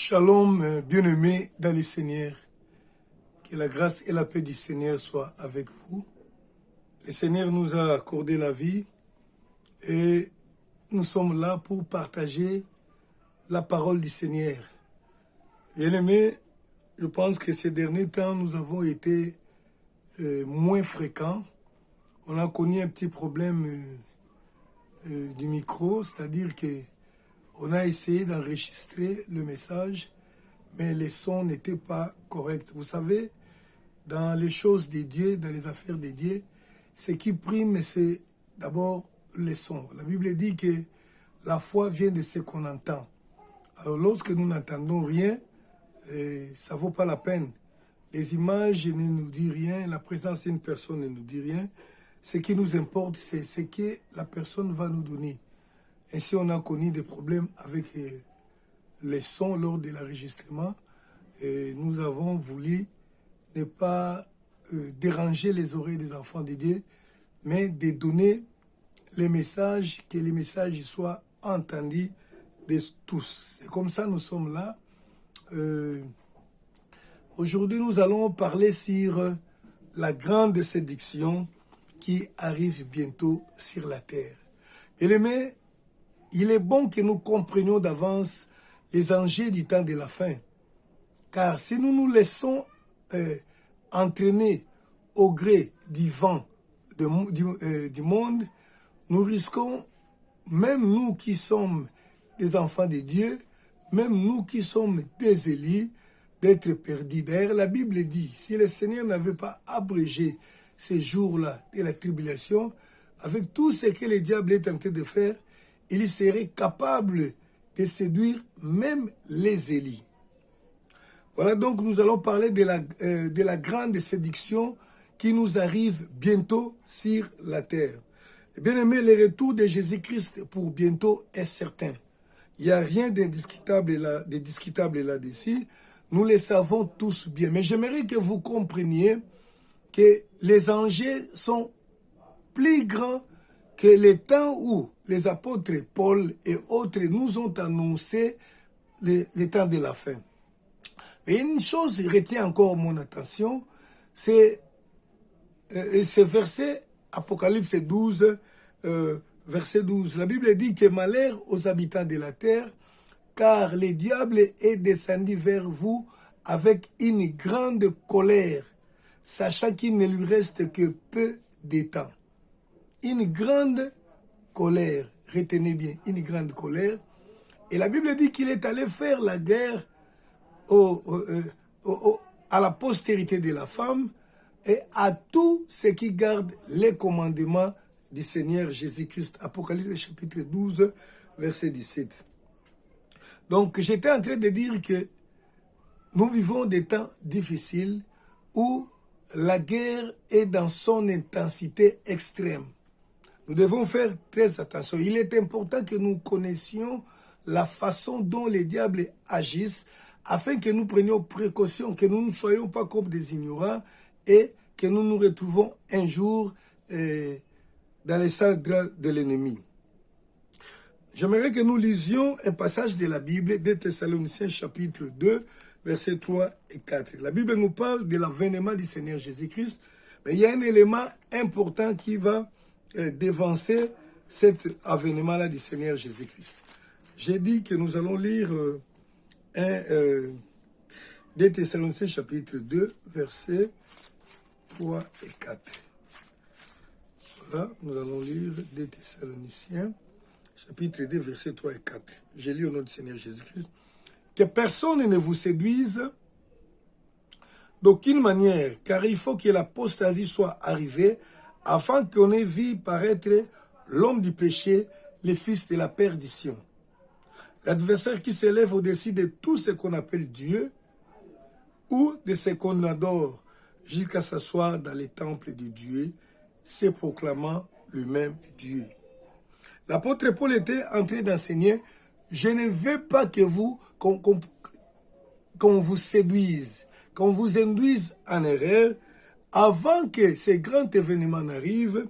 Shalom, bien-aimés dans le Seigneur. Que la grâce et la paix du Seigneur soient avec vous. Le Seigneur nous a accordé la vie et nous sommes là pour partager la parole du Seigneur. Bien-aimés, je pense que ces derniers temps, nous avons été moins fréquents. On a connu un petit problème du micro, c'est-à-dire que on a essayé d'enregistrer le message, mais les sons n'étaient pas corrects. Vous savez, dans les choses de Dieu, dans les affaires de Dieu, ce qui prime, c'est d'abord les sons. La Bible dit que la foi vient de ce qu'on entend. Alors lorsque nous n'entendons rien, ça ne vaut pas la peine. Les images ne nous disent rien, la présence d'une personne ne nous dit rien. Ce qui nous importe, c'est ce que la personne va nous donner. Ainsi, on a connu des problèmes avec les sons lors de l'enregistrement. Nous avons voulu ne pas déranger les oreilles des enfants de Dieu, mais de donner les messages, que les messages soient entendus de tous. C'est comme ça que nous sommes là. Aujourd'hui, nous allons parler sur la grande séduction qui arrive bientôt sur la terre. Bien-aimés, il est bon que nous comprenions d'avance les enjeux du temps de la fin. Car si nous nous laissons entraîner au gré du vent du monde, nous risquons, même nous qui sommes des enfants de Dieu, même nous qui sommes des élus, d'être perdus. D'ailleurs, la Bible dit, si le Seigneur n'avait pas abrégé ces jours-là de la tribulation, avec tout ce que le diable est tenté de faire, il serait capable de séduire même les élus. Voilà, donc nous allons parler de la grande séduction qui nous arrive bientôt sur la terre. Bien aimé, le retour de Jésus-Christ pour bientôt est certain. Il n'y a rien d'indiscutable là-dessus. Nous le savons tous bien. Mais j'aimerais que vous compreniez que les enjeux sont plus grands que les temps où les apôtres Paul et autres nous ont annoncé les temps de la fin. Mais une chose retient encore mon attention, c'est ce verset, Apocalypse 12, verset 12. La Bible dit que malheur aux habitants de la terre, car le diable est descendu vers vous avec une grande colère, sachant qu'il ne lui reste que peu de temps. Une grande colère, retenez bien, une grande colère. Et la Bible dit qu'il est allé faire la guerre à la postérité de la femme et à tous ceux qui gardent les commandements du Seigneur Jésus-Christ. Apocalypse chapitre 12, verset 17. Donc j'étais en train de dire que nous vivons des temps difficiles où la guerre est dans son intensité extrême. Nous devons faire très attention. Il est important que nous connaissions la façon dont les diables agissent afin que nous prenions précaution, que nous ne soyons pas comme des ignorants et que nous nous retrouvons un jour dans les salles de l'ennemi. J'aimerais que nous lisions un passage de la Bible, de Thessaloniciens chapitre 2, versets 3 et 4. La Bible nous parle de l'avènement du Seigneur Jésus-Christ, mais il y a un élément important qui va dévancer cet avènement-là du Seigneur Jésus-Christ. J'ai dit que nous allons lire des Thessaloniciens chapitre 2, versets 3 et 4. Voilà, nous allons lire des Thessaloniciens chapitre 2, versets 3 et 4. Je lis au nom du Seigneur Jésus-Christ. Que personne ne vous séduise d'aucune manière, car il faut que l'apostasie soit arrivée afin qu'on ait vu paraître l'homme du péché, le fils de la perdition. L'adversaire qui s'élève au-dessus de tout ce qu'on appelle Dieu ou de ce qu'on adore jusqu'à s'asseoir dans les temples de Dieu, se proclamant lui-même Dieu. L'apôtre Paul était en train d'enseigner, je ne veux pas que qu'on vous séduise, qu'on vous induise en erreur. Avant que ces grands événements n'arrivent,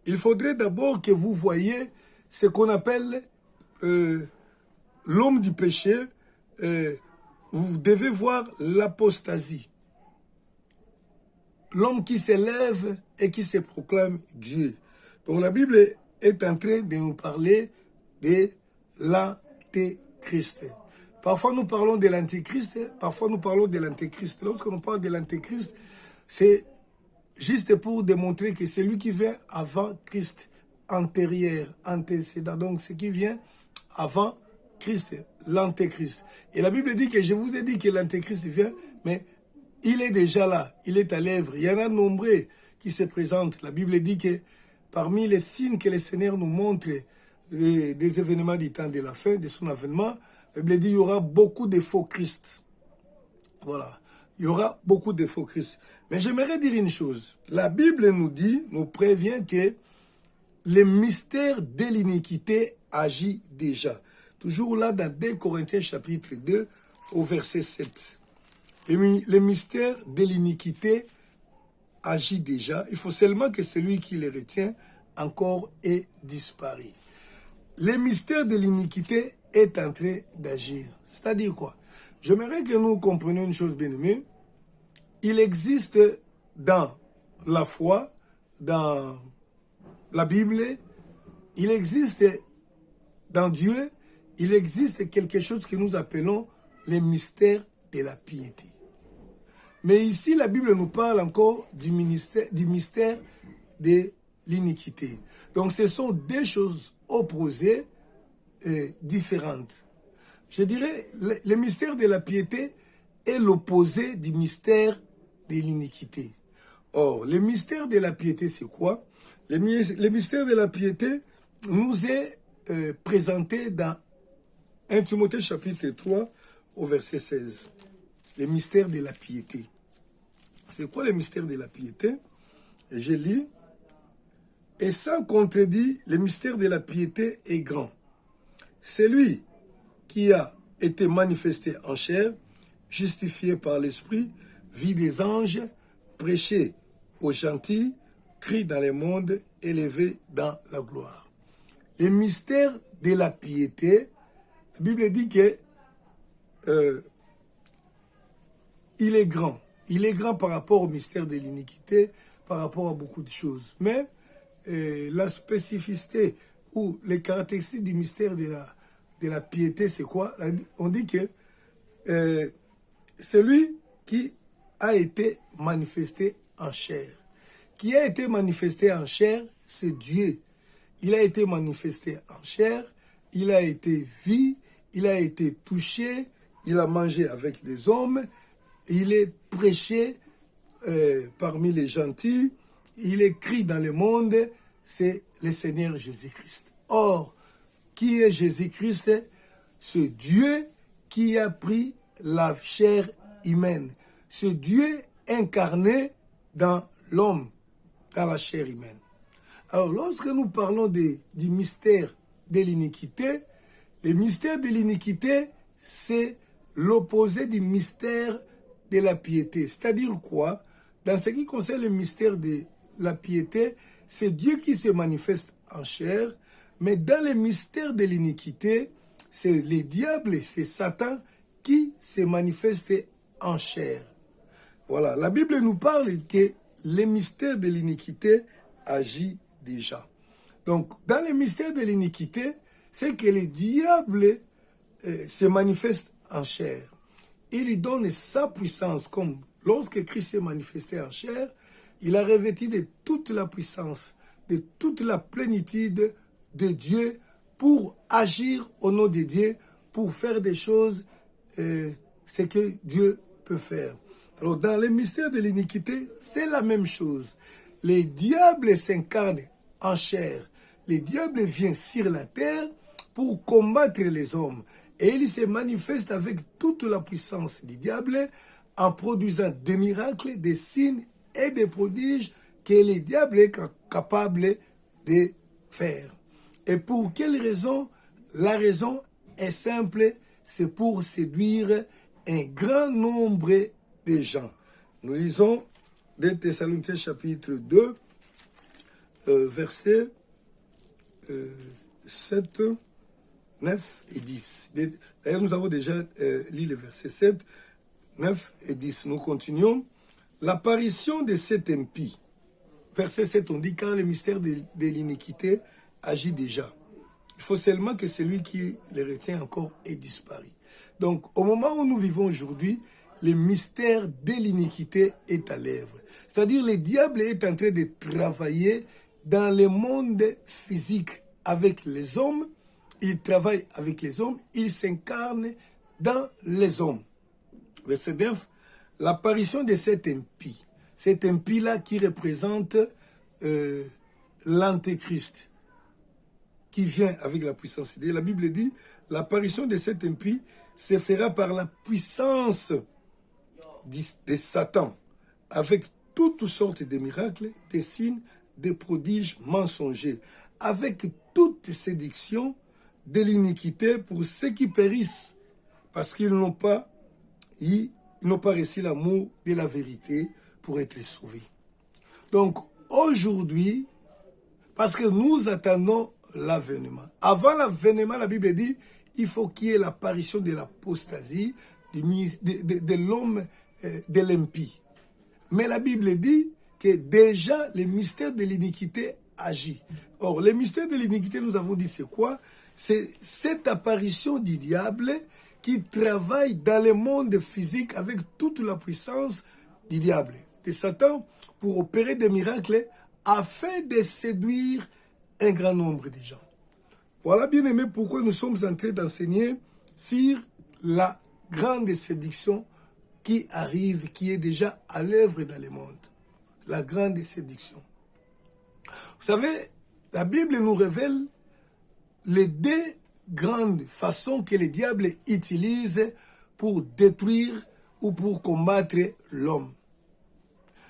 il faudrait d'abord que vous voyiez ce qu'on appelle l'homme du péché, vous devez voir l'apostasie. L'homme qui s'élève et qui se proclame Dieu. Donc la Bible est en train de nous parler de l'antéchrist. Parfois nous parlons de l'antéchrist, parfois nous parlons de l'antéchrist. Lorsque nous parlons de l'antéchrist, c'est juste pour démontrer que c'est lui qui vient avant Christ, antérieur, antécédent. Donc ce qui vient avant Christ, l'antéchrist. Et la Bible dit que je vous ai dit que l'antéchrist vient, mais il est déjà là, il est à l'œuvre. Il y en a nombreux qui se présentent. La Bible dit que parmi les signes que le Seigneur nous montre des événements du temps de la fin, de son avènement, la Bible dit qu'il y aura beaucoup de faux Christ. Voilà, il y aura beaucoup de faux Christ. Mais j'aimerais dire une chose. La Bible nous dit, nous prévient que le mystère de l'iniquité agit déjà. Toujours là dans 2 Corinthiens chapitre 2 au verset 7. Et le mystère de l'iniquité agit déjà. Il faut seulement que celui qui les retient encore ait disparu. Le mystère de l'iniquité est en train d'agir. C'est-à-dire quoi? J'aimerais que nous comprenions une chose bien aimée. Il existe dans la foi, dans la Bible, il existe dans Dieu, il existe quelque chose que nous appelons le mystère de la piété. Mais ici, la Bible nous parle encore du mystère de l'iniquité. Donc, ce sont deux choses opposées, différentes. Je dirais, le mystère de la piété est l'opposé du mystère de l'iniquité. Or, le mystère de la piété, c'est quoi? Le mystère de la piété nous est présenté dans 1 Timothée chapitre 3 au verset 16. Le mystère de la piété. C'est quoi le mystère de la piété? Et je lis. Et sans contredit, le mystère de la piété est grand. C'est lui qui a été manifesté en chair, justifié par l'Esprit, vie des anges, prêché aux gentils, crie dans le monde, élevé dans la gloire. Le mystère de la piété, la Bible dit que il est grand. Il est grand par rapport au mystère de l'iniquité, par rapport à beaucoup de choses. Mais la spécificité ou les caractéristiques du mystère de la piété, c'est quoi? On dit que celui qui a été manifesté en chair. Qui a été manifesté en chair, c'est Dieu. Il a été manifesté en chair, il a été vu, il a été touché, il a mangé avec des hommes, il est prêché parmi les gentils, il est écrit dans le monde, c'est le Seigneur Jésus-Christ. Or, qui est Jésus-Christ? C'est Dieu qui a pris la chair humaine. C'est Dieu incarné dans l'homme, dans la chair humaine. Alors, lorsque nous parlons du mystère de l'iniquité, le mystère de l'iniquité, c'est l'opposé du mystère de la piété. C'est-à-dire quoi? Dans ce qui concerne le mystère de la piété, c'est Dieu qui se manifeste en chair, mais dans le mystère de l'iniquité, c'est le diable, c'est Satan qui se manifeste en chair. Voilà, la Bible nous parle que le mystère de l'iniquité agit déjà. Donc, dans le mystère de l'iniquité, c'est que le diable se manifeste en chair. Il lui donne sa puissance, comme lorsque Christ s'est manifesté en chair, il a revêtu de toute la puissance, de toute la plénitude de Dieu pour agir au nom de Dieu, pour faire des choses, ce que Dieu peut faire. Alors, dans le mystère de l'iniquité, c'est la même chose. Le diable s'incarne en chair. Le diable vient sur la terre pour combattre les hommes. Et il se manifeste avec toute la puissance du diable en produisant des miracles, des signes et des prodiges que le diable est capable de faire. Et pour quelle raison? La raison est simple, c'est pour séduire un grand nombre de gens. Nous lisons 2 Thessaloniciens chapitre 2, verset 7 9 et 10. D'ailleurs, nous avons déjà lu le verset 7, 9 et 10. Nous continuons. L'apparition de cet impie. Verset 7, on dit, car le mystère de l'iniquité agit déjà. Il faut seulement que celui qui les retient encore ait disparu. Donc, au moment où nous vivons aujourd'hui, le mystère de l'iniquité est à l'œuvre. C'est-à-dire, le diable est en train de travailler dans le monde physique avec les hommes. Il travaille avec les hommes, il s'incarne dans les hommes. Verset 9, l'apparition de cet impie-là qui représente l'antéchrist, qui vient avec la puissance. La Bible dit, l'apparition de cet impie se fera par la puissance de Satan, avec toutes sortes de miracles, des signes, des prodiges mensongers, avec toute séduction de l'iniquité pour ceux qui périssent, parce qu'ils n'ont pas reçu l'amour de la vérité pour être sauvés. Donc, aujourd'hui, parce que nous attendons l'avènement. Avant l'avènement, la Bible dit, il faut qu'il y ait l'apparition de l'apostasie, de l'homme, de l'impie. Mais la Bible dit que déjà le mystère de l'iniquité agit. Or, le mystère de l'iniquité, nous avons dit, c'est quoi? C'est cette apparition du diable qui travaille dans le monde physique avec toute la puissance du diable, de Satan, pour opérer des miracles afin de séduire un grand nombre de gens. Voilà, bien aimé, pourquoi nous sommes en train d'enseigner sur la grande séduction qui arrive, qui est déjà à l'œuvre dans le monde. La grande séduction. Vous savez, la Bible nous révèle les deux grandes façons que le diable utilise pour détruire ou pour combattre l'homme.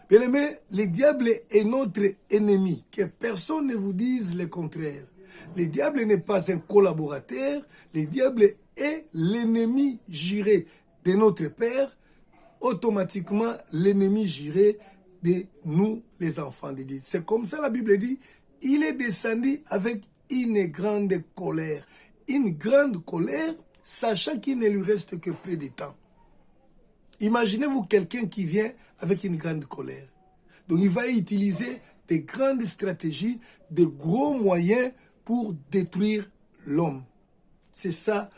Bien aimé, le diable est notre ennemi, que personne ne vous dise le contraire. Le diable n'est pas un collaborateur, le diable est l'ennemi juré de notre Père, automatiquement l'ennemi juré de nous, les enfants de Dieu. C'est comme ça la Bible dit, il est descendu avec une grande colère. Une grande colère, sachant qu'il ne lui reste que peu de temps. Imaginez-vous quelqu'un qui vient avec une grande colère. Donc il va utiliser des grandes stratégies, de gros moyens pour détruire l'homme. C'est ça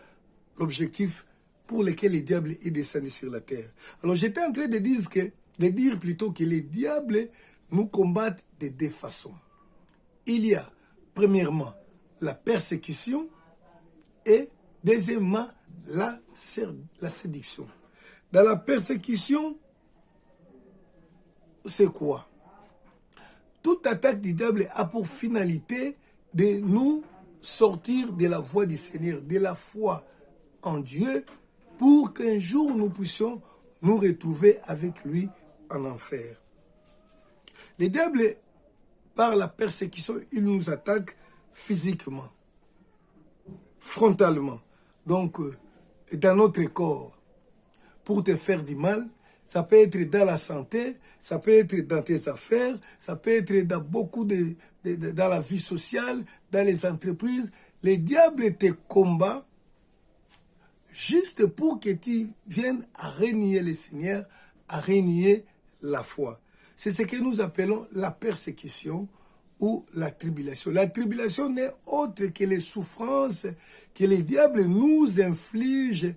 l'objectif pour lequel le diable est descendu sur la terre. Alors j'étais en train de dire plutôt que les diables nous combattent de deux façons. Il y a, premièrement, la persécution et, deuxièmement, la séduction. Dans la persécution, c'est quoi? Toute attaque du diable a pour finalité de nous sortir de la voie du Seigneur, de la foi en Dieu, pour qu'un jour nous puissions nous retrouver avec lui en enfer. Le diable, par la persécution, il nous attaque physiquement, frontalement, donc dans notre corps, pour te faire du mal. Ça peut être dans la santé, ça peut être dans tes affaires, ça peut être dans beaucoup dans la vie sociale, dans les entreprises. Le diable te combat juste pour que tu viennes à renier le Seigneur, à renier la foi. C'est ce que nous appelons la persécution ou la tribulation. La tribulation n'est autre que les souffrances que le diable nous inflige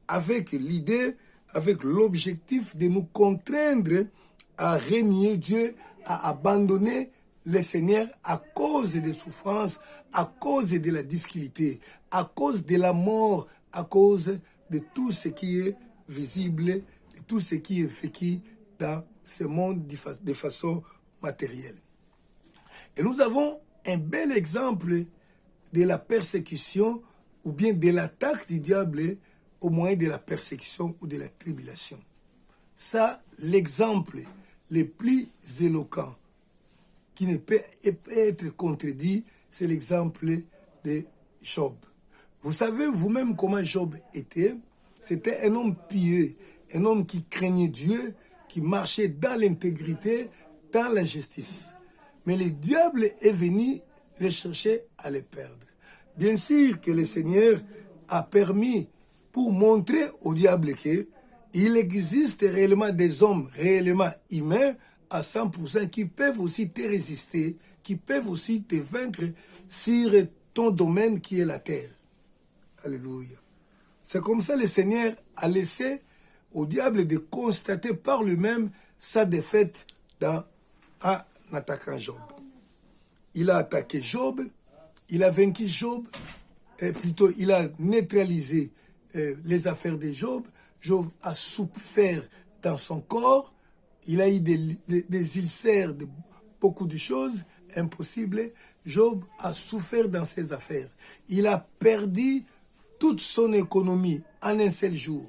avec l'idée, avec l'objectif de nous contraindre à renier Dieu, à abandonner le Seigneur à cause des souffrances, à cause de la difficulté, à cause de la mort, à cause de tout ce qui est visible, de tout ce qui est vécu dans ce monde de façon matérielle. Et nous avons un bel exemple de la persécution ou bien de l'attaque du diable au moyen de la persécution ou de la tribulation. Ça, l'exemple le plus éloquent qui ne peut être contredit, c'est l'exemple de Job. Vous savez vous-même comment Job était. C'était un homme pieux, un homme qui craignait Dieu, qui marchait dans l'intégrité, dans la justice. Mais le diable est venu le chercher à le perdre. Bien sûr que le Seigneur a permis pour montrer au diable qu'il existe réellement des hommes réellement humains à 100% qui peuvent aussi te résister, qui peuvent aussi te vaincre sur ton domaine qui est la terre. Alléluia. C'est comme ça que le Seigneur a laissé au diable de constater par lui-même sa défaite en attaquant Job. Il a attaqué Job, il a vaincu Job, et plutôt il a neutralisé les affaires de Job. Job a souffert dans son corps, il a eu des ulcères, de beaucoup de choses impossibles. Job a souffert dans ses affaires. Il a perdu toute son économie en un seul jour.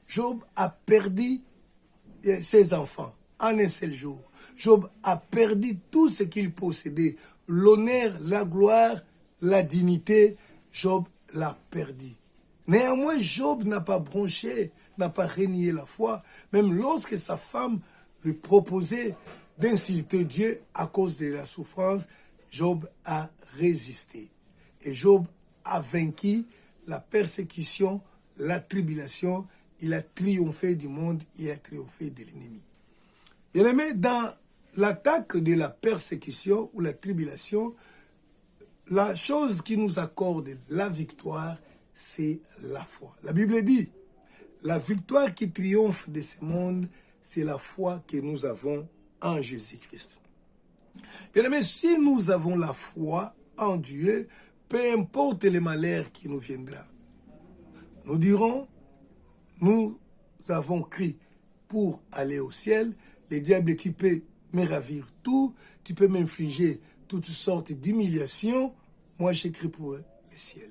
Job a perdu ses enfants en un seul jour. Job a perdu tout ce qu'il possédait. L'honneur, la gloire, la dignité, Job l'a perdu. Néanmoins, Job n'a pas bronché, n'a pas renié la foi, même lorsque sa femme lui proposait d'insulter Dieu à cause de la souffrance, Job a résisté. Et Job a vaincu la persécution, la tribulation. Il a triomphé du monde, il a triomphé de l'ennemi. Bien-aimé, dans l'attaque de la persécution ou la tribulation, la chose qui nous accorde la victoire, c'est la foi. La Bible dit, la victoire qui triomphe de ce monde, c'est la foi que nous avons en Jésus-Christ. Bien-aimé, si nous avons la foi en Dieu, peu importe les malheurs qui nous viendront, nous dirons, nous avons crié pour aller au ciel. Le diable, tu peux me ravir tout, tu peux m'infliger toutes sortes d'humiliations. Moi, j'écris pour le ciel.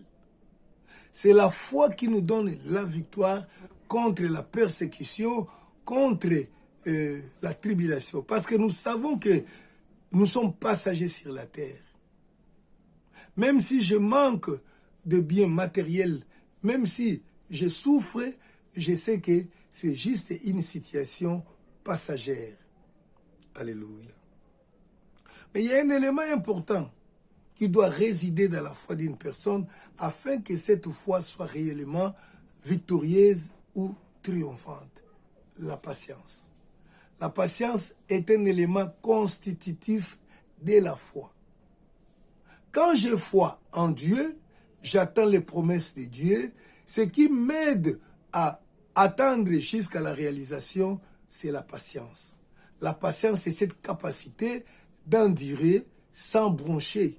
C'est la foi qui nous donne la victoire contre la persécution, contre la tribulation. Parce que nous savons que nous sommes passagers sur la terre. Même si je manque de biens matériels, même si je souffre, je sais que c'est juste une situation passagère. Alléluia. Mais il y a un élément important qui doit résider dans la foi d'une personne afin que cette foi soit réellement victorieuse ou triomphante. La patience. La patience est un élément constitutif de la foi. Quand j'ai foi en Dieu, j'attends les promesses de Dieu. Ce qui m'aide à attendre jusqu'à la réalisation, c'est la patience. La patience, c'est cette capacité d'endurer sans broncher.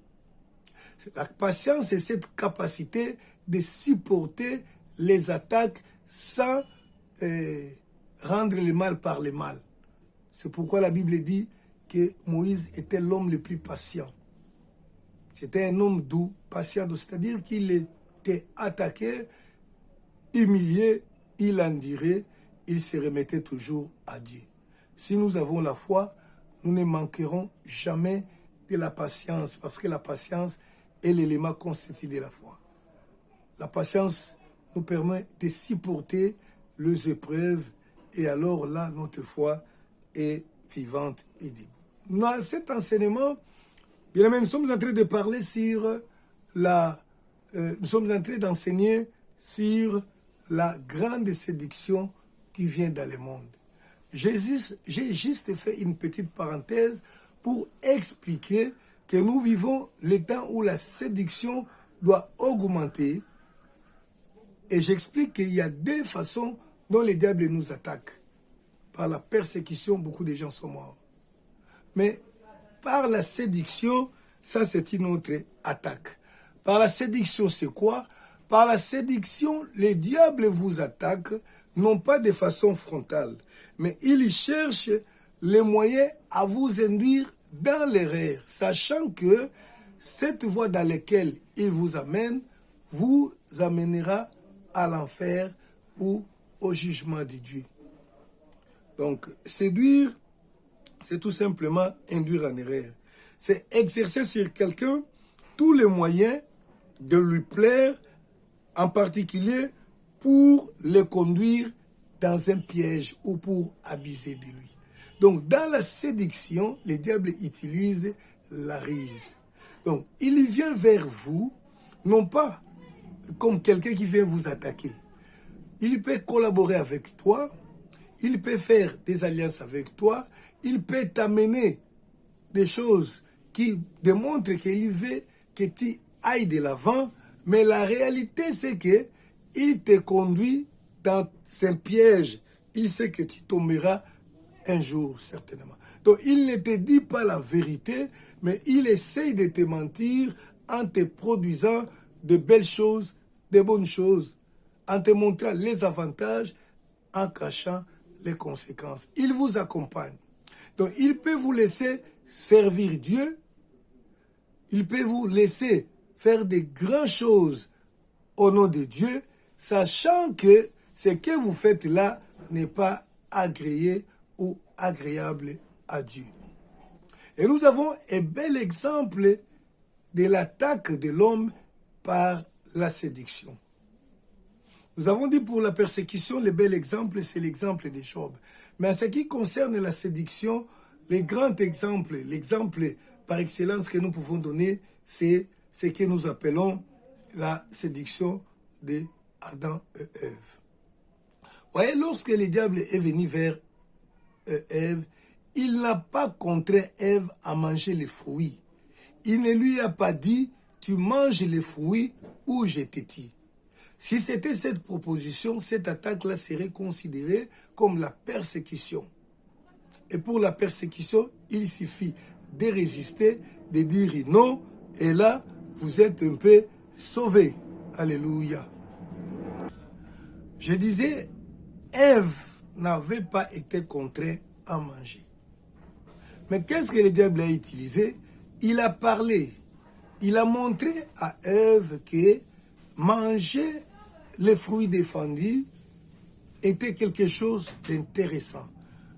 La patience, c'est cette capacité de supporter les attaques sans rendre le mal par le mal. C'est pourquoi la Bible dit que Moïse était l'homme le plus patient. C'était un homme doux, patient, c'est-à-dire qu'il était attaqué, humilié, il endurait, il se remettait toujours à Dieu. Si nous avons la foi, nous ne manquerons jamais de la patience, parce que la patience est l'élément constitué de la foi. La patience nous permet de supporter les épreuves, et alors là, notre foi est vivante et debout. Dans cet enseignement, bien aimé, nous sommes en train de parler sur nous sommes en train d'enseigner sur la grande séduction qui vient dans le monde. J'ai juste fait une petite parenthèse pour expliquer que nous vivons les temps où la séduction doit augmenter. Et j'explique qu'il y a deux façons dont le diable nous attaque. Par la persécution, beaucoup de gens sont morts. Mais par la séduction, ça c'est une autre attaque. Par la séduction, c'est quoi? Par la séduction, le diable vous attaque, non pas de façon frontale, mais il cherche les moyens à vous induire dans l'erreur, sachant que cette voie dans laquelle il vous amènera à l'enfer ou au jugement de Dieu. Donc, séduire, c'est tout simplement induire en erreur. C'est exercer sur quelqu'un tous les moyens de lui plaire, en particulier pour le conduire dans un piège ou pour abuser de lui. Donc, dans la séduction, le diable utilise la ruse. Donc, il vient vers vous non pas comme quelqu'un qui vient vous attaquer. Il peut collaborer avec toi, il peut faire des alliances avec toi, il peut t'amener des choses qui démontrent qu'il veut que tu ailles de l'avant, mais la réalité c'est que il te conduit dans un piège. Il sait que tu tomberas un jour certainement. Donc il ne te dit pas la vérité, mais il essaye de te mentir en te produisant de belles choses, de bonnes choses, en te montrant les avantages, en cachant les conséquences. Il vous accompagne. Donc il peut vous laisser servir Dieu, il peut vous laisser faire de grandes choses au nom de Dieu, sachant que ce que vous faites là n'est pas agréé ou agréable à Dieu. Et nous avons un bel exemple de l'attaque de l'homme par la séduction. Nous avons dit pour la persécution, le bel exemple, c'est l'exemple de Job. Mais en ce qui concerne la séduction, le grand exemple, l'exemple par excellence que nous pouvons donner, c'est ce que nous appelons la séduction de Adam et Ève. Vous voyez, lorsque le diable est venu vers Ève, il n'a pas contraint Ève à manger les fruits. Il ne lui a pas dit, tu manges les fruits ou je te tue. Si c'était cette proposition, cette attaque-là serait considérée comme la persécution. Et pour la persécution, il suffit de résister, de dire non, et là, vous êtes un peu sauvés. Alléluia. Je disais, Ève n'avait pas été contrainte à manger. Mais qu'est-ce que le diable a utilisé? Il a parlé. Il a montré à Ève que manger les fruits défendus était quelque chose d'intéressant,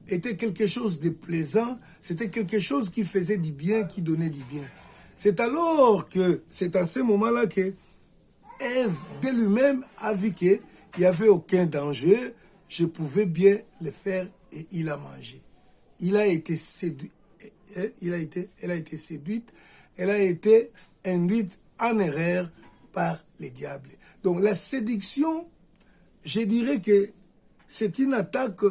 était quelque chose de plaisant, c'était quelque chose qui faisait du bien, qui donnait du bien. C'est alors que, c'est à ce moment-là que Ève, de lui-même, a vu qu'il n'y avait aucun danger, je pouvais bien le faire et il a mangé. Il a été séduit, elle a été séduite, elle a été induite en erreur par les diables. Donc la séduction, je dirais que c'est une attaque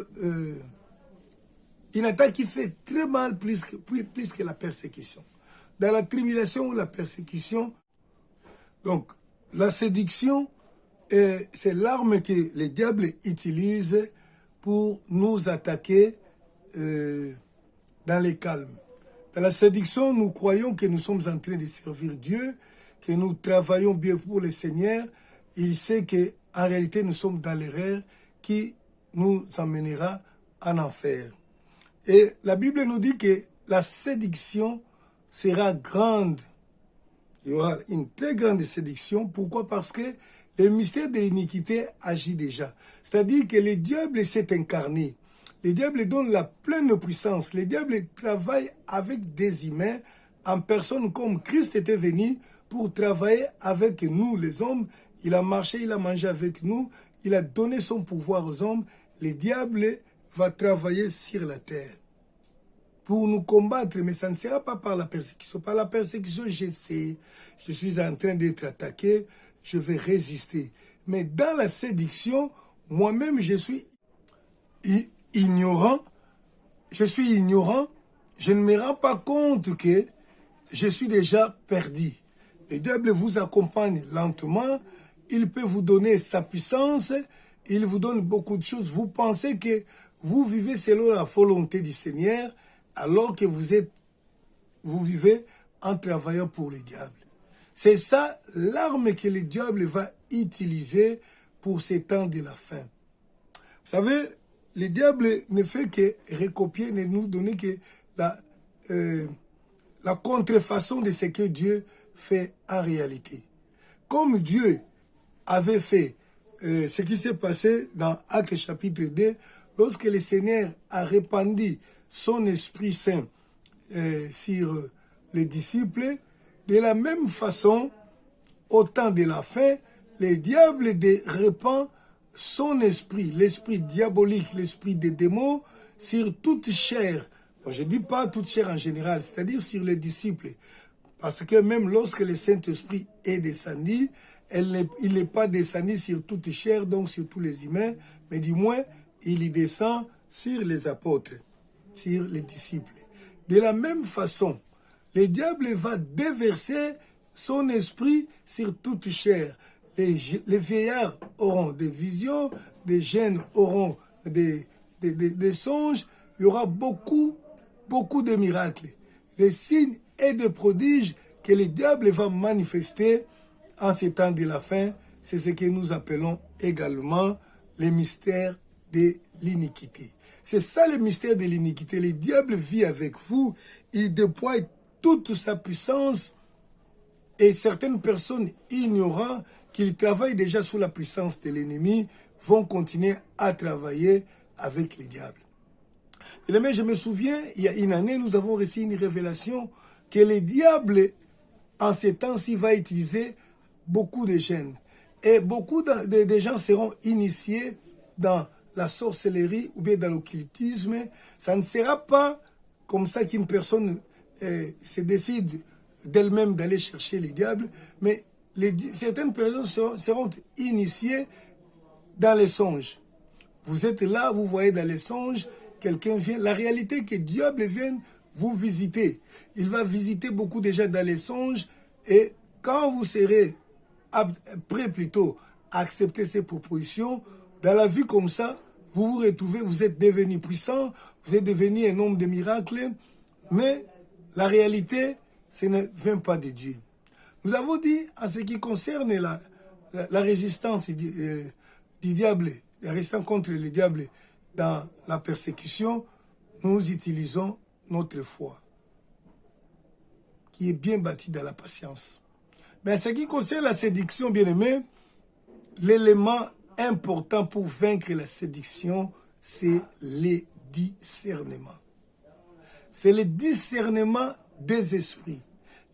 qui fait très mal plus que la persécution. Dans la tribulation ou la persécution, donc la séduction, c'est l'arme que les diables utilisent pour nous attaquer dans les calmes. Dans la séduction, nous croyons que nous sommes en train de servir Dieu, que nous travaillons bien pour le Seigneur. Il sait qu'en réalité, nous sommes dans l'erreur qui nous emmènera en enfer. Et la Bible nous dit que la séduction sera grande. Il y aura une très grande séduction. Pourquoi? Parce que le mystère de l'iniquité agit déjà. C'est-à-dire que le diable s'est incarné. Le diable donne la pleine puissance. Le diable travaille avec des humains en personne comme Christ était venu pour travailler avec nous, les hommes. Il a marché, il a mangé avec nous. Il a donné son pouvoir aux hommes. Le diable va travailler sur la terre pour nous combattre, mais ça ne sera pas par la persécution. Par la persécution, je sais, je suis en train d'être attaqué, je vais résister. Mais dans la séduction, moi-même, je suis ignorant, je ne me rends pas compte que je suis déjà perdu. Le diable vous accompagne lentement, il peut vous donner sa puissance, il vous donne beaucoup de choses. Vous pensez que vous vivez selon la volonté du Seigneur, alors que vous vivez en travaillant pour le diable. C'est ça l'arme que le diable va utiliser pour ces temps de la fin. Vous savez, le diable ne fait que recopier, ne nous donner que la contrefaçon de ce que Dieu fait en réalité. Comme Dieu avait fait ce qui s'est passé dans Actes chapitre 2, lorsque le Seigneur a répandu son Esprit Saint sur les disciples, de la même façon, au temps de la fin, le diable répand son esprit, l'esprit diabolique, l'esprit des démons, sur toute chair. Bon, je ne dis pas toute chair en général, c'est-à-dire sur les disciples. Parce que même lorsque le Saint-Esprit est descendu, il n'est pas descendu sur toute chair, donc sur tous les humains, mais du moins, il y descend sur les apôtres, sur les disciples. De la même façon, le diable va déverser son esprit sur toute chair. Les vieillards auront des visions, les jeunes auront des songes, il y aura beaucoup de miracles. Les signes et des prodiges que le diable va manifester en ces temps de la fin, c'est ce que nous appelons également les mystères de l'iniquité. C'est ça le mystère de l'iniquité. Le diable vit avec vous, il déploie toute sa puissance et certaines personnes ignorant qu'il travaille déjà sous la puissance de l'ennemi vont continuer à travailler avec le diable. Et mais je me souviens, il y a une année, nous avons reçu une révélation que le diable, en ces temps-ci, va utiliser beaucoup de jeunes. Et beaucoup de gens seront initiés dans la sorcellerie ou bien dans l'occultisme. Ça ne sera pas comme ça qu'une personne se décide d'elle-même d'aller chercher le diable, mais certaines personnes seront initiées dans les songes. Vous êtes là, vous voyez dans les songes, quelqu'un vient. La réalité est que le diable vient vous visiter. Il va visiter beaucoup déjà dans les songes et quand vous serez prêt plutôt à accepter ces propositions, dans la vie comme ça, vous vous retrouvez, vous êtes devenu puissant, vous êtes devenu un homme de miracles, mais la réalité, ce ne vient pas de Dieu. Nous avons dit, en ce qui concerne la résistance du diable, la résistance contre le diable dans la persécution, nous utilisons notre foi, qui est bien bâtie dans la patience. Mais en ce qui concerne la séduction, bien aimé, l'élément important pour vaincre la séduction, c'est le discernement. C'est le discernement des esprits.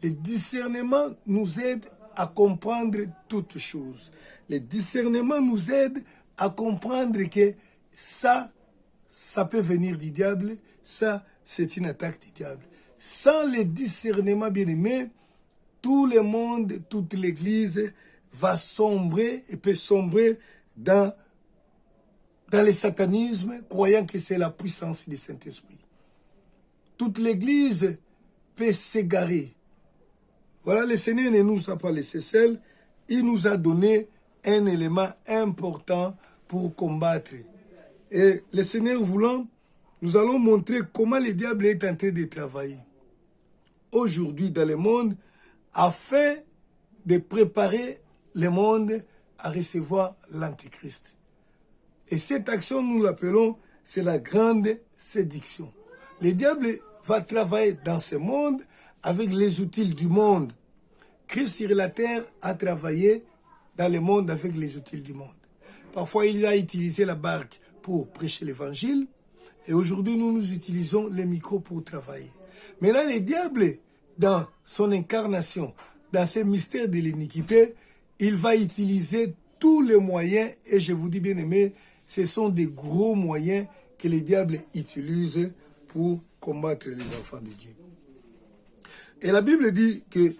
Le discernement nous aide à comprendre toutes choses. Le discernement nous aide à comprendre que ça peut venir du diable, ça, c'est une attaque du diable. Sans le discernement, bien aimé, tout le monde, toute l'Église va sombrer et peut sombrer dans le satanisme, croyant que c'est la puissance du Saint-Esprit. Toute l'Église peut s'égarer. Voilà, le Seigneur ne nous a pas laissé seuls. Il nous a donné un élément important pour combattre. Et le Seigneur voulant, nous allons montrer comment le diable est en train de travailler aujourd'hui dans le monde afin de préparer le monde à recevoir l'Antichrist. Et cette action, nous l'appelons, c'est la grande séduction. Le diable va travailler dans ce monde avec les outils du monde. Christ sur la terre a travaillé dans le monde avec les outils du monde. Parfois, il a utilisé la barque pour prêcher l'évangile. Et aujourd'hui, nous utilisons les micros pour travailler. Maintenant, le diable, dans son incarnation, dans ces mystères de l'iniquité, il va utiliser tous les moyens. Et je vous dis bien aimé, ce sont des gros moyens que le diable utilise pour combattre les enfants de Dieu. Et la Bible dit que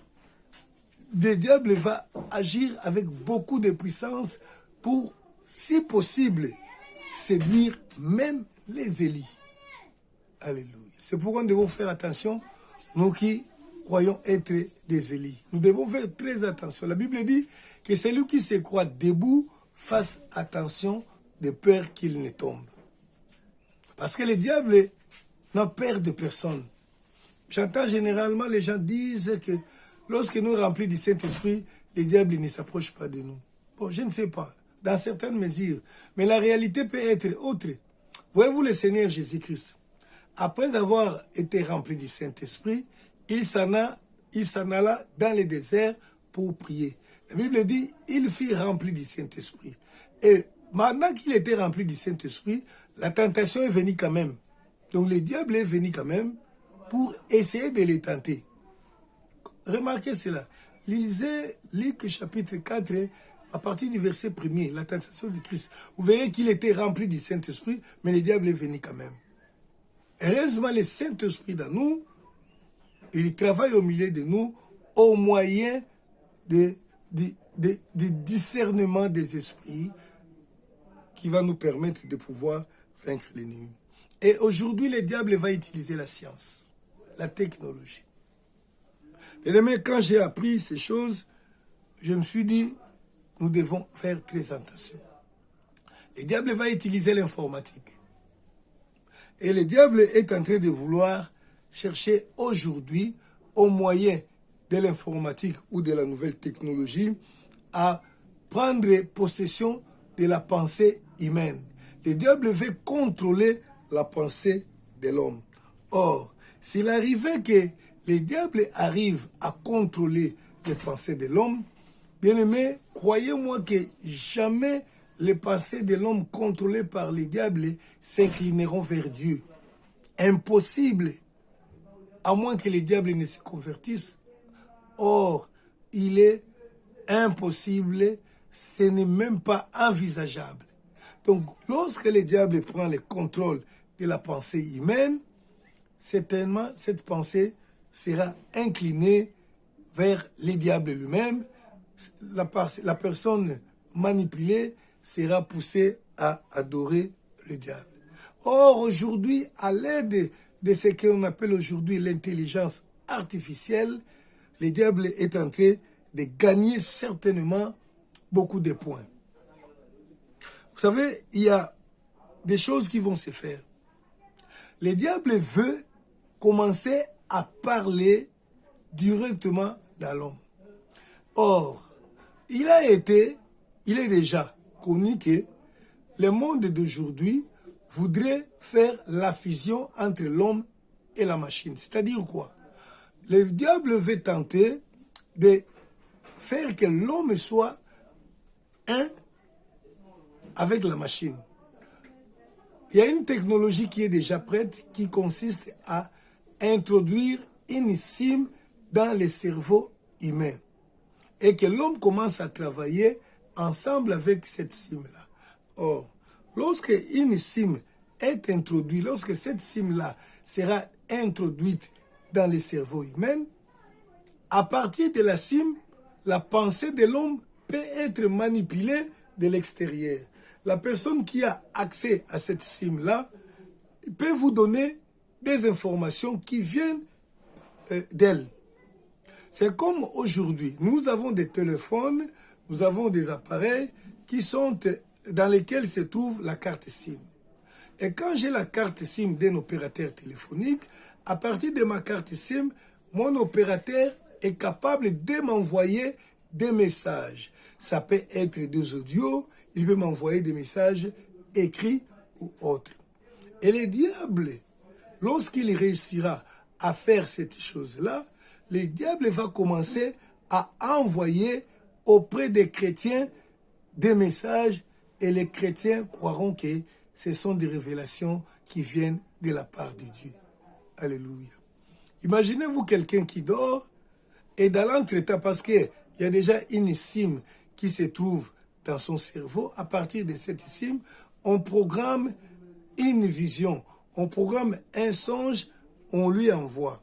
le diable va agir avec beaucoup de puissance pour, si possible, séduire même les Élis. Alléluia. C'est pourquoi nous devons faire attention, nous qui croyons être des Élis. Nous devons faire très attention. La Bible dit que celui qui se croit debout fasse attention de peur qu'il ne tombe. Parce que le diable n'a peur de personne. J'entends généralement les gens disent que lorsque nous remplis du Saint-Esprit, le diable ne s'approche pas de nous. Bon, je ne sais pas, dans certaines mesures. Mais la réalité peut être autre. Voyez-vous le Seigneur Jésus-Christ, après avoir été rempli du Saint-Esprit, il s'en alla dans le désert pour prier. La Bible dit, il fut rempli du Saint-Esprit. Et maintenant qu'il était rempli du Saint-Esprit, la tentation est venue quand même. Donc le diable est venu quand même pour essayer de les tenter. Remarquez cela. Lisez Luc chapitre 4, à partir du verset 1er, la tentation de Christ. Vous verrez qu'il était rempli du Saint-Esprit, mais le diable est venu quand même. Heureusement, le Saint-Esprit dans nous, il travaille au milieu de nous au moyen du discernement des esprits qui va nous permettre de pouvoir vaincre l'ennemi. Et aujourd'hui, le diable va utiliser la science, la technologie. Et mais quand j'ai appris ces choses, je me suis dit, nous devons faire très attention. Le diable va utiliser l'informatique. Et le diable est en train de vouloir chercher aujourd'hui, au moyen de l'informatique ou de la nouvelle technologie, à prendre possession de la pensée humaine. Le diable veut contrôler la pensée de l'homme. Or, s'il arrivait que le diable arrive à contrôler les pensées de l'homme, bien aimé, croyez-moi que jamais les pensées de l'homme contrôlées par le diable s'inclineront vers Dieu. Impossible, à moins que le diable ne se convertisse. Or, il est impossible, ce n'est même pas envisageable. Donc, lorsque le diable prend le contrôle de la pensée humaine, certainement cette pensée sera inclinée vers le diable lui-même. La personne manipulée sera poussée à adorer le diable. Or, aujourd'hui, à l'aide de ce qu'on appelle aujourd'hui l'intelligence artificielle, le diable est en train de gagner certainement beaucoup de points. Vous savez, il y a des choses qui vont se faire. Le diable veut commencer à parler directement dans l'homme. Or, il est déjà connu que le monde d'aujourd'hui voudrait faire la fusion entre l'homme et la machine. C'est-à-dire quoi? Le diable veut tenter de faire que l'homme soit un avec la machine. Il y a une technologie qui est déjà prête qui consiste à introduire une SIM dans le cerveau humain et que l'homme commence à travailler ensemble avec cette SIM-là. Or, lorsque une SIM est introduite, lorsque cette SIM-là sera introduite dans le cerveau humain, à partir de la SIM, la pensée de l'homme peut être manipulée de l'extérieur. La personne qui a accès à cette SIM-là peut vous donner des informations qui viennent d'elle. C'est comme aujourd'hui, nous avons des téléphones, nous avons des appareils qui sont dans lesquels se trouve la carte SIM. Et quand j'ai la carte SIM d'un opérateur téléphonique, à partir de ma carte SIM, mon opérateur est capable de m'envoyer des messages. Ça peut être des audios, il peut m'envoyer des messages écrits ou autres. Et le diable, lorsqu'il réussira à faire cette chose-là, le diable va commencer à envoyer auprès des chrétiens des messages et les chrétiens croiront que ce sont des révélations qui viennent de la part de Dieu. Alléluia. Imaginez-vous quelqu'un qui dort et dans l'entretemps, parce qu'il y a déjà une SIM qui se trouve dans son cerveau, à partir de cette SIM, on programme une vision, on programme un songe, on lui envoie.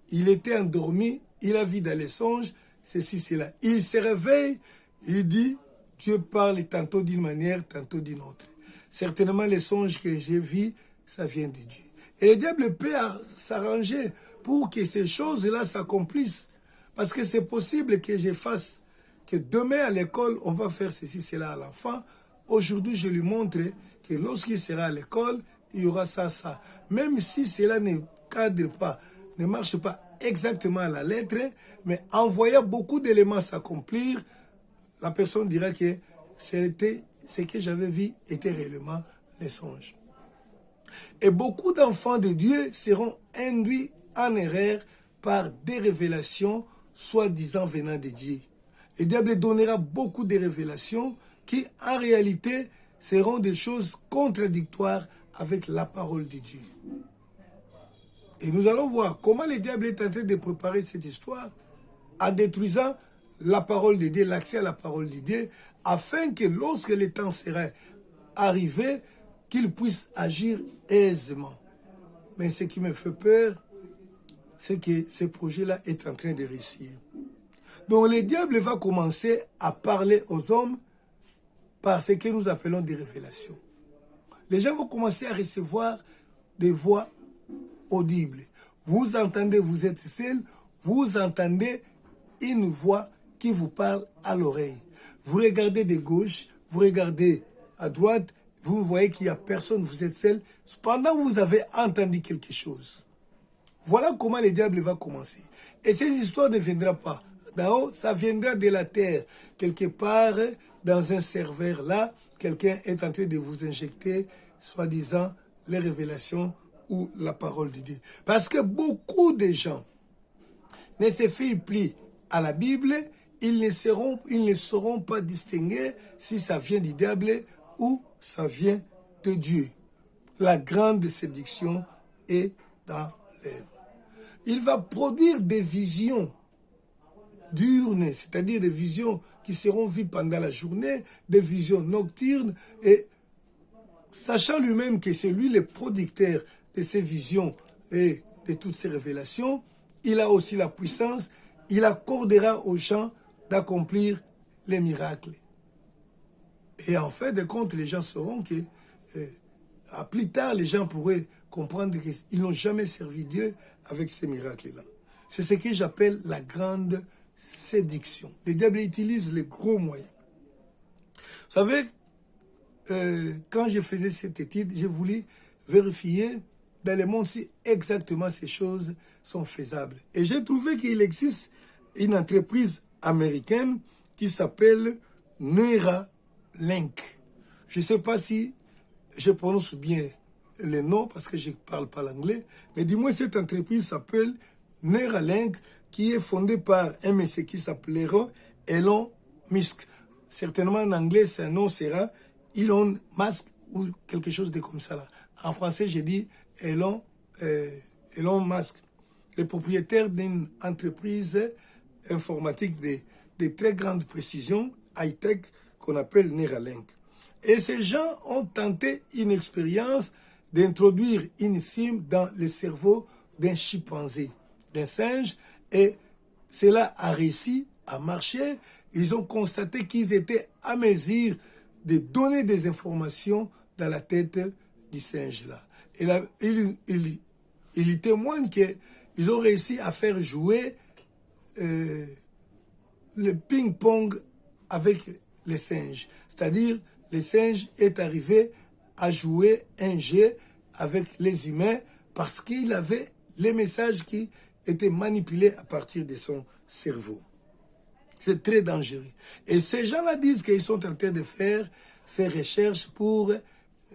Il était endormi, il a vu dans les songes, ceci, cela. Il se réveille, il dit, Dieu parle tantôt d'une manière, tantôt d'une autre. Certainement, les songes que j'ai vus, ça vient de Dieu. Et le diable peut s'arranger pour que ces choses-là s'accomplissent. Parce que c'est possible que je fasse, que demain à l'école, on va faire ceci, cela à l'enfant. Aujourd'hui, je lui montre que lorsqu'il sera à l'école, il y aura ça, ça. Même si cela ne cadre pas, ne marche pas exactement à la lettre, mais en voyant beaucoup d'éléments s'accomplir, la personne dira que ce que j'avais vu était réellement les songes. Et beaucoup d'enfants de Dieu seront induits en erreur par des révélations soi-disant venant de Dieu. Le diable donnera beaucoup de révélations qui, en réalité, seront des choses contradictoires avec la parole de Dieu. Et nous allons voir comment le diable est en train de préparer cette histoire en détruisant la parole de Dieu, l'accès à la parole de Dieu, afin que lorsque le temps sera arrivé, qu'il puisse agir aisément. Mais ce qui me fait peur, c'est que ce projet-là est en train de réussir. Donc le diable va commencer à parler aux hommes par ce que nous appelons des révélations. Les gens vont commencer à recevoir des voix audibles. Vous entendez, vous êtes seul, vous entendez une voix qui vous parle à l'oreille. Vous regardez de gauche, vous regardez à droite, vous voyez qu'il n'y a personne, vous êtes seul. Cependant, vous avez entendu quelque chose. Voilà comment le diable va commencer. Et ces histoires ne viendront pas d'en haut, ça viendra de la terre. Quelque part, dans un serveur là, quelqu'un est en train de vous injecter, soi-disant, les révélations ou la parole de Dieu. Parce que beaucoup de gens ne se fient plus à la Bible, ils ne sauront pas distinguer si ça vient du diable ou ça vient de Dieu. La grande séduction est dans l'œuvre. Il va produire des visions diurnes, c'est-à-dire des visions qui seront vues pendant la journée, des visions nocturnes, et sachant lui-même que c'est lui le producteur de ces visions et de toutes ces révélations, il a aussi la puissance, il accordera aux gens d'accomplir les miracles. Et en fait de compte, les gens sauront que, à plus tard, les gens pourraient comprendre qu'ils n'ont jamais servi Dieu avec ces miracles-là. C'est ce que j'appelle la grande séduction. Le diable utilise les gros moyens. Vous savez, quand je faisais cette étude, j'ai voulu vérifier dans le monde si exactement ces choses sont faisables. Et j'ai trouvé qu'il existe une entreprise américaine qui s'appelle Neuralink. Je ne sais pas si je prononce bien le nom parce que je ne parle pas l'anglais, mais du moins cette entreprise s'appelle Neuralink, qui est fondée par un monsieur qui s'appellera Elon Musk. Certainement en anglais, son nom sera Elon Musk ou quelque chose de comme ça là. En français, j'ai dit Elon Musk, le propriétaire d'une entreprise informatique de très grande précision, high-tech, qu'on appelle Neuralink. Et ces gens ont tenté une expérience d'introduire une SIM dans le cerveau d'un chimpanzé, d'un singe, et cela a réussi à marcher. Ils ont constaté qu'ils étaient à mesure de donner des informations dans la tête du singe-là. Et là, il témoigne qu'ils ont réussi à faire jouer le ping-pong avec les singes. C'est-à-dire, le singe est arrivé à jouer un jeu avec les humains parce qu'il avait les messages qui étaient manipulés à partir de son cerveau. C'est très dangereux. Et ces gens-là disent qu'ils sont en train de faire ces recherches pour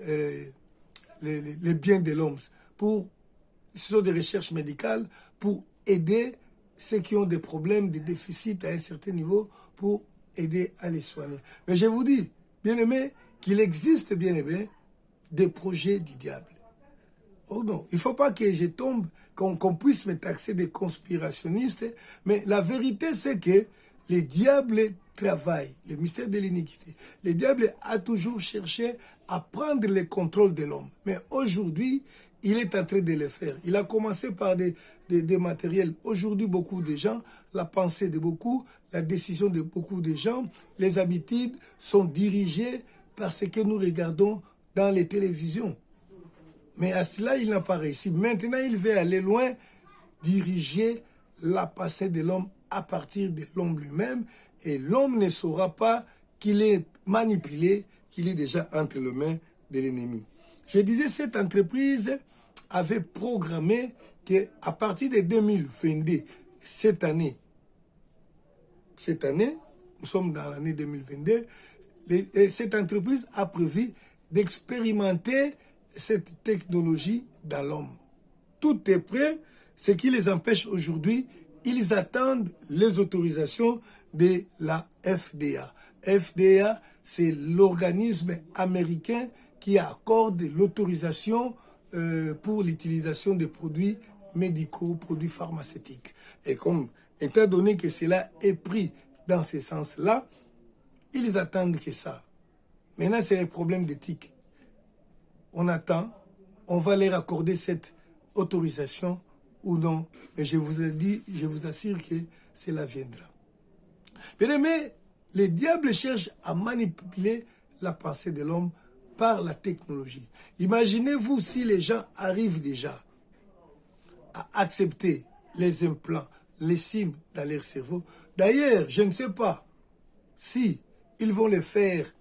les biens de l'homme. Ce sont des recherches médicales pour aider ceux qui ont des problèmes, des déficits à un certain niveau, pour aider à les soigner. Mais je vous dis, bien-aimés, qu'il existe, bien-aimés, des projets du diable. Oh non, il ne faut pas que je tombe, qu'on puisse me taxer de conspirationniste, mais la vérité, c'est que le diable travaille, le mystère de l'iniquité. Le diable a toujours cherché à prendre le contrôle de l'homme. Mais aujourd'hui, il est en train de le faire. Il a commencé par des matériels. Aujourd'hui, beaucoup de gens, la pensée de beaucoup, la décision de beaucoup de gens, les habitudes sont dirigées par ce que nous regardons dans les télévisions. Mais à cela, il n'a pas réussi. Maintenant, il veut aller loin, diriger la pensée de l'homme à partir de l'homme lui-même. Et l'homme ne saura pas qu'il est manipulé, qu'il est déjà entre les mains de l'ennemi. Je disais, cette entreprise avait programmé qu'à partir de 2022, cette année, nous sommes dans l'année 2022, cette entreprise a prévu d'expérimenter cette technologie dans l'homme. Tout est prêt. Ce qui les empêche aujourd'hui, ils attendent les autorisations de la FDA. FDA, c'est l'organisme américain qui accorde l'autorisation pour l'utilisation des produits médicaux, produits pharmaceutiques. Et comme, étant donné que cela est pris dans ce sens-là, ils attendent que ça. Maintenant, c'est les problèmes d'éthique. On attend, on va leur accorder cette autorisation ou non, mais je vous ai dit, je vous assure que cela viendra. Bien aimé, les diables cherchent à manipuler la pensée de l'homme par la technologie. Imaginez-vous si les gens arrivent déjà à accepter les implants, les SIM dans leur cerveau. D'ailleurs, je ne sais pas si ils vont les faire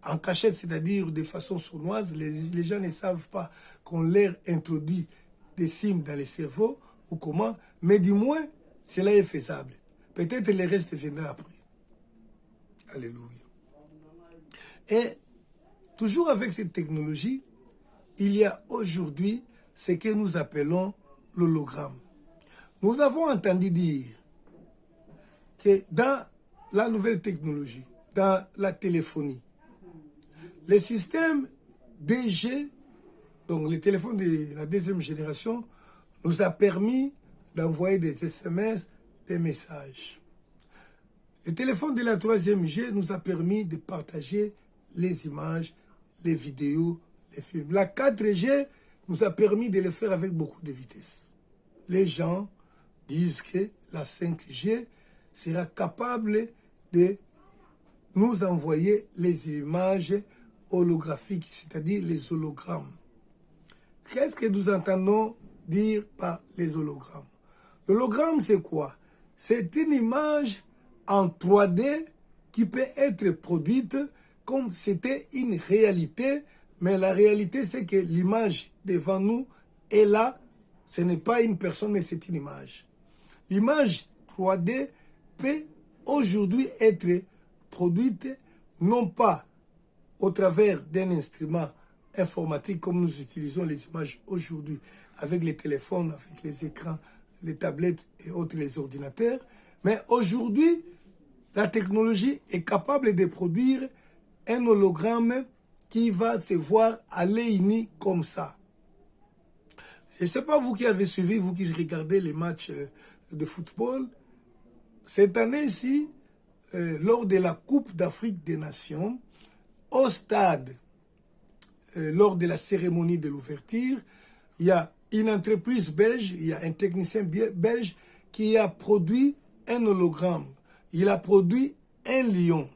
en cachette, c'est-à-dire de façon sournoise. Les gens ne savent pas qu'on leur introduit des SIM dans les cerveaux ou comment, mais du moins, cela est faisable. Peut-être le reste viendra après. Alléluia. Et toujours avec cette technologie, il y a aujourd'hui ce que nous appelons l'hologramme. Nous avons entendu dire que dans la nouvelle technologie, dans la téléphonie, les systèmes DG, donc les téléphones de la deuxième génération, nous a permis d'envoyer des SMS, des messages. Le téléphone de la troisième G nous a permis de partager les images, les vidéos, les films. La 4G nous a permis de le faire avec beaucoup de vitesse. Les gens disent que la 5G sera capable de nous envoyer les images holographiques, c'est-à-dire les hologrammes. Qu'est-ce que nous entendons dire par les hologrammes? L'hologramme, c'est quoi? C'est une image en 3D qui peut être produite comme c'était une réalité, mais la réalité, c'est que l'image devant nous est là. Ce n'est pas une personne, mais c'est une image. L'image 3D peut aujourd'hui être produite non pas au travers d'un instrument informatique comme nous utilisons les images aujourd'hui avec les téléphones, avec les écrans, les tablettes et autres, les ordinateurs, mais aujourd'hui, la technologie est capable de produire un hologramme qui va se voir à l'œil nu comme ça. Je ne sais pas vous qui avez suivi, vous qui regardez les matchs de football, cette année-ci, lors de la Coupe d'Afrique des Nations, au stade, lors de la cérémonie de l'ouverture, il y a une entreprise belge, il y a un technicien belge qui a produit un hologramme. Il a produit un lion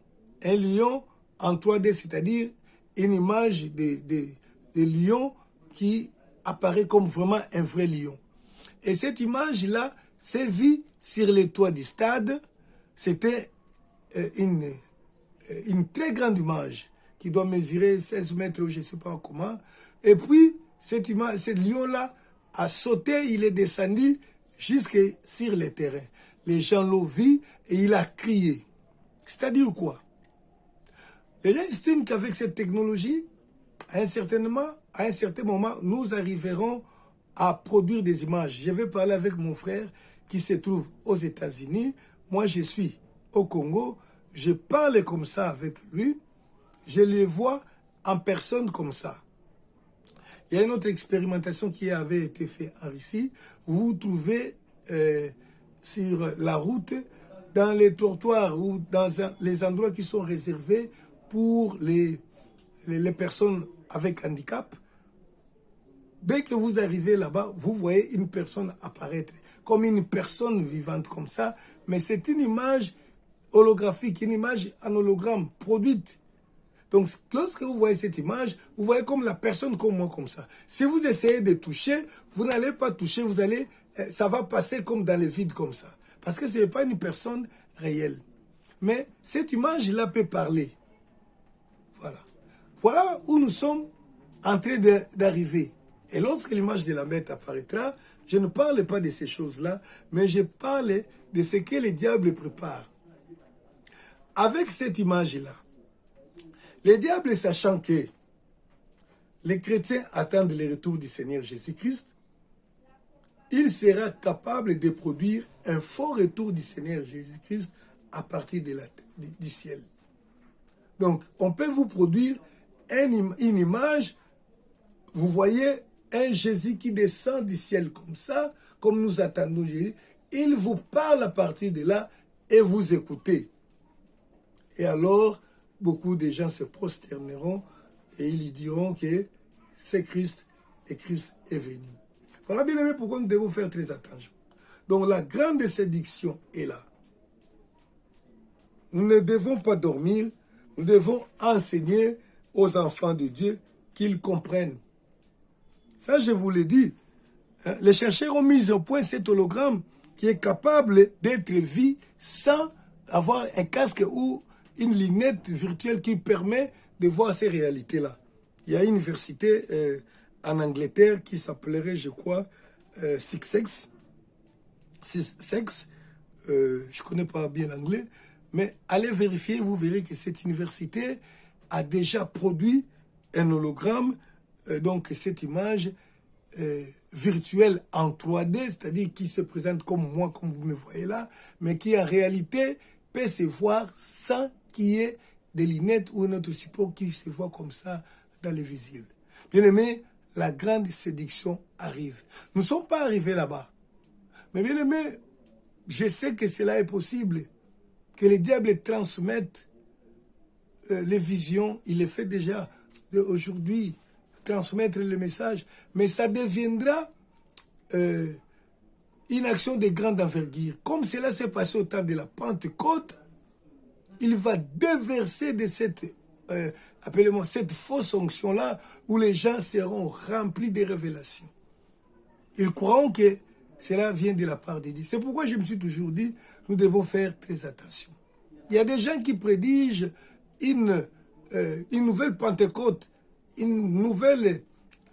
en 3D, c'est-à-dire une image de lion qui apparaît comme vraiment un vrai lion. Et cette image-là s'est vue sur les toits du stade. C'était une très grande image qui doit mesurer 16 mètres ou je ne sais pas comment. Et puis, cette lion-là a sauté, il est descendu jusque sur le terrain. Les gens l'ont vu et il a crié. C'est-à-dire quoi? Les gens estiment qu'avec cette technologie, à un certain moment, nous arriverons à produire des images. Je vais parler avec mon frère qui se trouve aux États-Unis. Moi, je suis au Congo. Je parle comme ça avec lui. Je le vois en personne comme ça. Il y a une autre expérimentation qui avait été faite en Russie. Vous vous trouvez sur la route, dans les trottoirs ou dans les endroits qui sont réservés pour les personnes avec handicap. Dès que vous arrivez là-bas, vous voyez une personne apparaître comme une personne vivante comme ça, mais c'est une image holographique, une image en hologramme produite. Donc, lorsque vous voyez cette image, vous voyez comme la personne comme moi, comme ça. Si vous essayez de toucher, vous n'allez pas toucher, ça va passer comme dans le vide comme ça. Parce que ce n'est pas une personne réelle. Mais cette image-là peut parler. Voilà. Voilà où nous sommes en train d'arriver. Et lorsque l'image de la bête apparaîtra, je ne parle pas de ces choses-là, mais je parle de ce que le diable prépare. Avec cette image-là, les diables, sachant que les chrétiens attendent le retour du Seigneur Jésus-Christ, il sera capable de produire un faux retour du Seigneur Jésus-Christ à partir du ciel. Donc, on peut vous produire une image, vous voyez un Jésus qui descend du ciel comme ça, comme nous attendons Jésus, il vous parle à partir de là et vous écoutez. Et alors, beaucoup de gens se prosterneront et ils diront que c'est Christ et Christ est venu. Voilà, bien aimé, pourquoi nous devons faire très attention. Donc la grande séduction est là. Nous ne devons pas dormir, nous devons enseigner aux enfants de Dieu qu'ils comprennent. Ça, je vous l'ai dit. Hein, les chercheurs ont mis au point cet hologramme qui est capable d'être vu sans avoir un casque ou une lunette virtuelle qui permet de voir ces réalités-là. Il y a une université en Angleterre qui s'appellerait, je crois, Six Sex. Je ne connais pas bien l'anglais, mais allez vérifier, vous verrez que cette université a déjà produit un hologramme, donc cette image virtuelle en 3D, c'est-à-dire qui se présente comme moi, comme vous me voyez là, mais qui en réalité peut se voir sans qu'il y ait des lunettes ou un autre support qui se voit comme ça dans les visibles. Bien aimé, la grande séduction arrive. Nous ne sommes pas arrivés là-bas. Mais bien aimé, je sais que cela est possible, que les diables transmettent les visions, il les fait déjà aujourd'hui, transmettre le message, mais ça deviendra une action de grande envergure. Comme cela s'est passé au temps de la Pentecôte, il va déverser de cette, appelez-moi, cette fausse onction-là, où les gens seront remplis de révélations. Ils croiront que cela vient de la part de Dieu. C'est pourquoi je me suis toujours dit, nous devons faire très attention. Il y a des gens qui prédigent une nouvelle Pentecôte, une nouvelle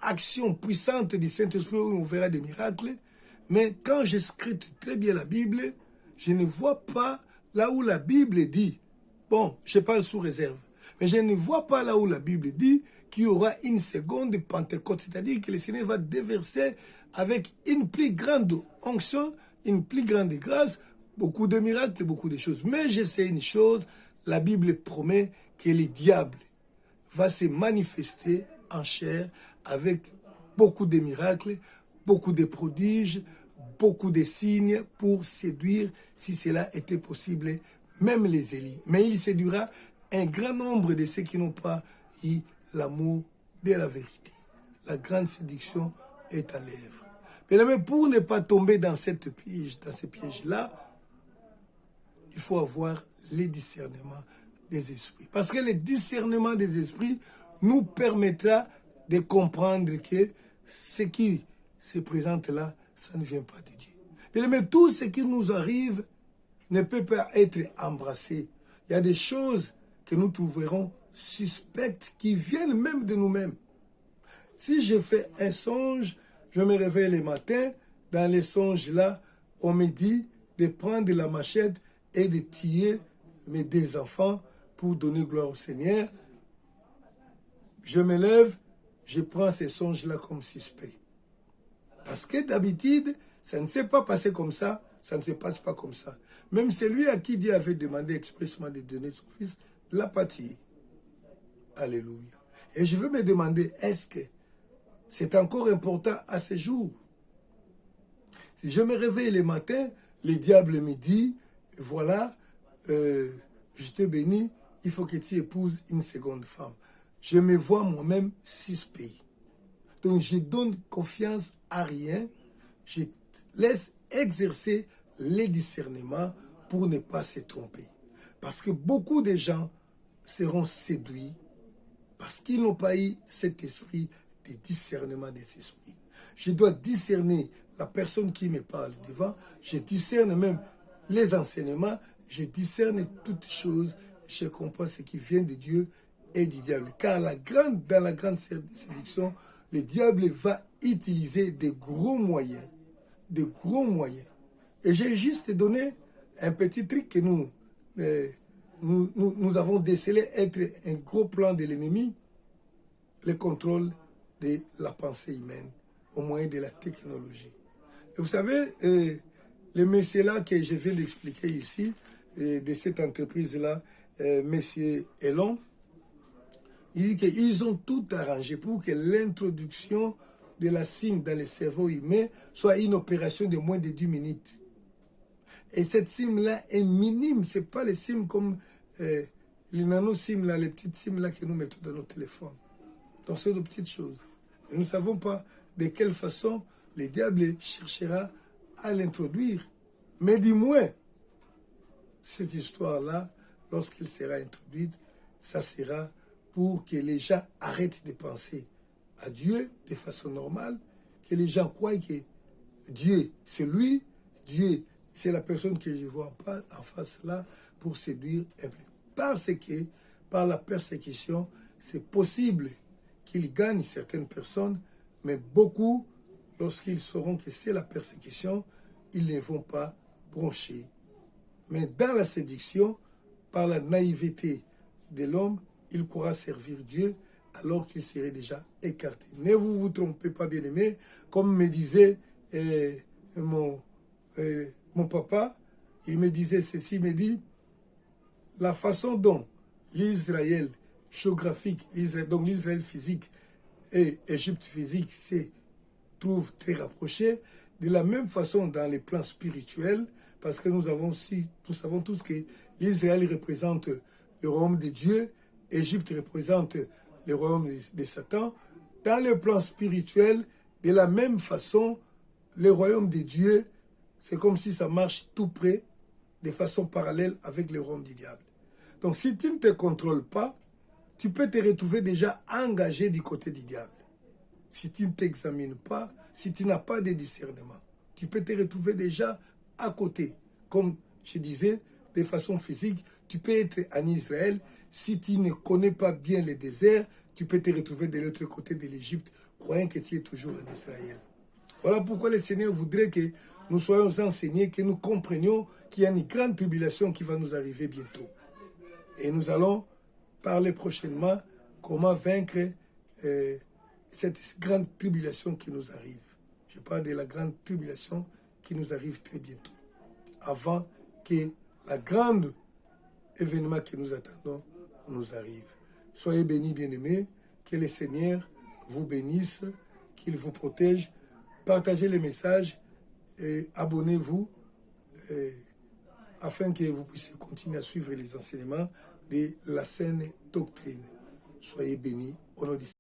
action puissante du Saint-Esprit où on verra des miracles. Mais quand je scrute très bien la Bible, je ne vois pas là où la Bible dit, bon, je parle sous réserve, mais je ne vois pas là où la Bible dit qu'il y aura une seconde Pentecôte, c'est-à-dire que le Seigneur va déverser avec une plus grande onction, une plus grande grâce, beaucoup de miracles, beaucoup de choses. Mais je sais une chose, la Bible promet que le diable va se manifester en chair avec beaucoup de miracles, beaucoup de prodiges, beaucoup de signes pour séduire, si cela était possible, même les élites. Mais il séduira un grand nombre de ceux qui n'ont pas eu l'amour de la vérité. La grande séduction est à l'œuvre. Mais pour ne pas tomber dans cette piège, dans ces pièges-là, il faut avoir le discernement des esprits. Parce que le discernement des esprits nous permettra de comprendre que ce qui se présente là, ça ne vient pas de Dieu. Mais tout ce qui nous arrive ne peut pas être embrassé. Il y a des choses que nous trouverons suspectes qui viennent même de nous-mêmes. Si je fais un songe, je me réveille le matin, dans les songes là, on me dit de prendre la machette et de tuer mes deux enfants pour donner gloire au Seigneur. Je me lève, je prends ces songes-là comme suspect. Parce que d'habitude, ça ne s'est pas passé comme ça, ça ne se passe pas comme ça. Même celui à qui Dieu avait demandé expressément de donner son fils, l'a pas tué. Alléluia. Et je veux me demander, est-ce que c'est encore important à ce jour? Si je me réveille le matin, le diable me dit, voilà, je te bénis, il faut que tu épouses une seconde femme. Je me vois moi-même suspect. Donc je donne confiance à rien, je laisse exercer les discernements pour ne pas se tromper. Parce que beaucoup de gens seront séduits parce qu'ils n'ont pas eu cet esprit de discernement des esprits. Je dois discerner la personne qui me parle devant, je discerne même les enseignements, je discerne toutes choses, je comprends ce qui vient de Dieu et du diable. Car dans la grande séduction, le diable va utiliser de gros moyens. De gros moyens. Et j'ai juste donné un petit truc que nous avons décelé être un gros plan de l'ennemi, le contrôle de la pensée humaine au moyen de la technologie. Et vous savez, le monsieur-là que je viens d'expliquer ici, de cette entreprise-là, monsieur Elon, il dit qu'ils ont tout arrangé pour que l'introduction de la SIM dans le cerveau humain soit une opération de moins de 10 minutes. Et cette SIM-là est minime, ce n'est pas les SIM comme les nano-SIM, les petites SIM-là que nous mettons dans nos téléphones. Donc c'est de petites choses. Et nous ne savons pas de quelle façon le diable cherchera à l'introduire. Mais du moins, cette histoire-là, lorsqu'elle sera introduite, ça sera pour que les gens arrêtent de penser à Dieu de façon normale, que les gens croient que Dieu, c'est lui, Dieu, c'est la personne que je vois pas en face là pour séduire un peu. Parce que par la persécution, c'est possible qu'ils gagnent certaines personnes, mais beaucoup, lorsqu'ils sauront que c'est la persécution, ils ne vont pas broncher. Mais dans la séduction, par la naïveté de l'homme, il pourra servir Dieu alors qu'il serait déjà écarté. Ne vous trompez pas, bien-aimés, comme me disait mon papa, il me disait ceci, il me dit, la façon dont l'Israël géographique, donc l'Israël physique et l'Égypte physique se trouvent très rapprochés, de la même façon dans les plans spirituels, parce que nous savons tous que l'Israël représente le royaume de Dieu, l'Égypte représente le royaume de Satan. Dans le plan spirituel, de la même façon, le royaume de Dieu, c'est comme si ça marche tout près, de façon parallèle avec le royaume du diable. Donc si tu ne te contrôles pas, tu peux te retrouver déjà engagé du côté du diable. Si tu ne t'examines pas, si tu n'as pas de discernement, tu peux te retrouver déjà à côté. Comme je disais, de façon physique, tu peux être en Israël. Si tu ne connais pas bien le désert, tu peux te retrouver de l'autre côté de l'Égypte, croyant que tu es toujours en Israël. Voilà pourquoi le Seigneur voudrait que nous soyons enseignés, que nous comprenions qu'il y a une grande tribulation qui va nous arriver bientôt. Et nous allons parler prochainement comment vaincre cette grande tribulation qui nous arrive. Je parle de la grande tribulation qui nous arrive très bientôt, avant que la grande événement que nous attendons nous arrive. Soyez bénis, bien-aimés, que le Seigneur vous bénisse, qu'il vous protège. Partagez les messages et abonnez-vous afin que vous puissiez continuer à suivre les enseignements de la saine doctrine. Soyez bénis au nom du Seigneur.